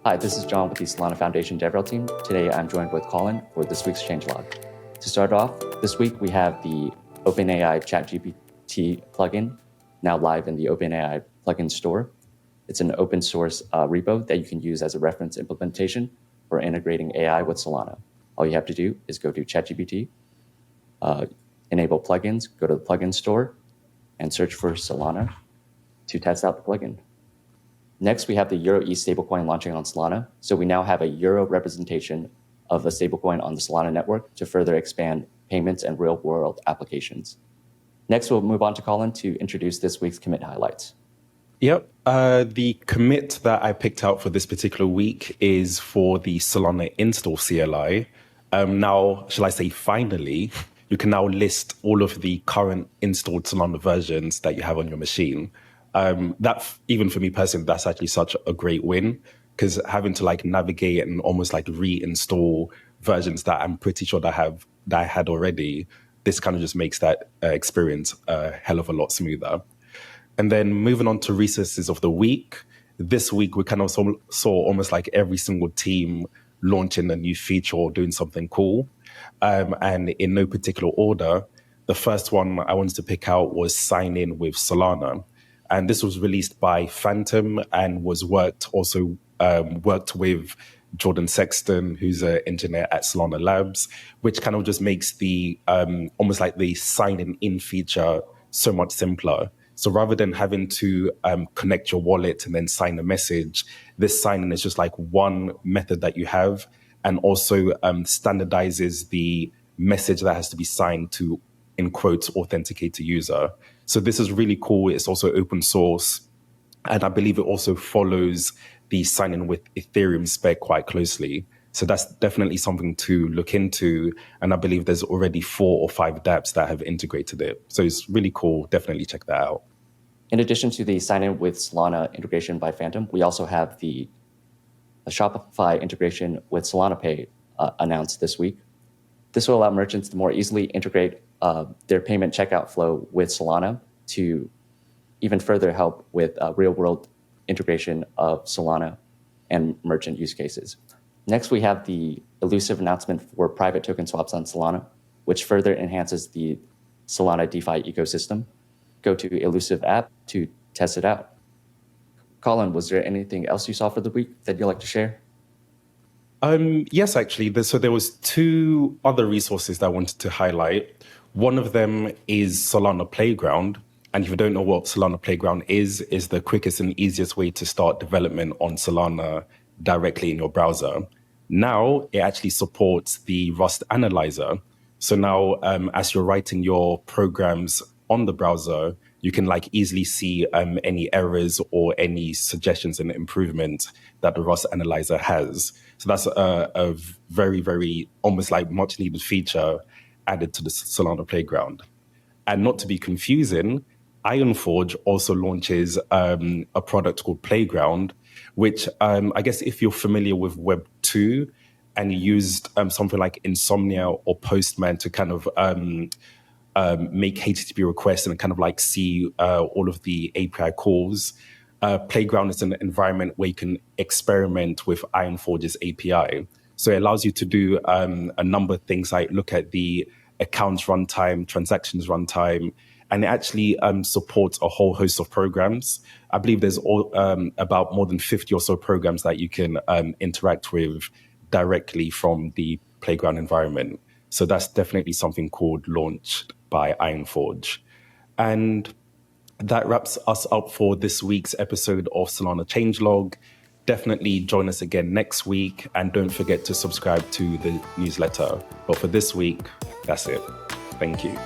Hi, this is John with the Solana Foundation DevRel team. Today I'm joined with Colin for this week's changelog. To start off, this week we have the OpenAI ChatGPT plugin now live in the OpenAI plugin store. It's an open source repo that you can use as a reference implementation for integrating AI with Solana. All you have to do is go to ChatGPT, enable plugins, go to the plugin store, and search for Solana to test out the plugin. Next, we have the EUROe stablecoin launching on Solana. So we now have a Euro representation of a stablecoin on the Solana network to further expand payments and real-world applications. Next, we'll move on to Colin to introduce this week's commit highlights. Yep. The commit that I picked out for this particular week is for the Solana install CLI. Now, shall I say finally, you can now list all of the current installed Solana versions that you have on your machine. That, even for me personally, that's actually such a great win, because having to navigate and almost reinstall versions that I'm pretty sure that I had already, this kind of just makes that experience a hell of a lot smoother. And then moving on to resources of the week, this week we kind of saw almost every single team launching a new feature or doing something cool. And in no particular order, the first one I wanted to pick out was sign in with Solana. And this was released by Phantom and was worked with Jordan Sexton, who's an engineer at Solana Labs, which kind of just makes the almost the sign in feature so much simpler. So rather than having to connect your wallet and then sign a message, this sign-in is just one method that you have, and also standardizes the message that has to be signed to, in quotes, authenticate a user. So this is really cool. It's also open source. And I believe it also follows the sign-in with Ethereum spec quite closely. So that's definitely something to look into. And I believe there's already 4 or 5 dApps that have integrated it. So it's really cool. Definitely check that out. In addition to the sign-in with Solana integration by Phantom, we also have the Shopify integration with Solana Pay announced this week. This will allow merchants to more easily integrate their payment checkout flow with Solana to even further help with real-world integration of Solana and merchant use cases. Next, we have the elusive announcement for private token swaps on Solana, which further enhances the Solana DeFi ecosystem. Go to Elusive app to test it out. Colin, was there anything else you saw for the week that you'd like to share? Yes, actually. So there was 2 other resources that I wanted to highlight. One of them is Solana Playground. And if you don't know what Solana Playground is the quickest and easiest way to start development on Solana directly in your browser. Now it actually supports the Rust Analyzer. So now as you're writing your programs on the browser, you can easily see any errors or any suggestions and improvements that the Rust Analyzer has. So that's a very, very almost much needed feature added to the Solana Playground. And not to be confusing, Ironforge also launches a product called Playground, which I guess if you're familiar with Web 2 and you used something like Insomnia or Postman to kind of make HTTP requests and kind of see all of the API calls, Playground is an environment where you can experiment with Ironforge's API. So it allows you to do a number of things like look at the accounts runtime, transactions runtime, and it actually supports a whole host of programs. I believe there's about more than 50 or so programs that you can interact with directly from the Playground environment. So that's definitely something called launched by Ironforge. And that wraps us up for this week's episode of Solana Changelog. Definitely join us again next week, and don't forget to subscribe to the newsletter. But for this week, that's it. Thank you.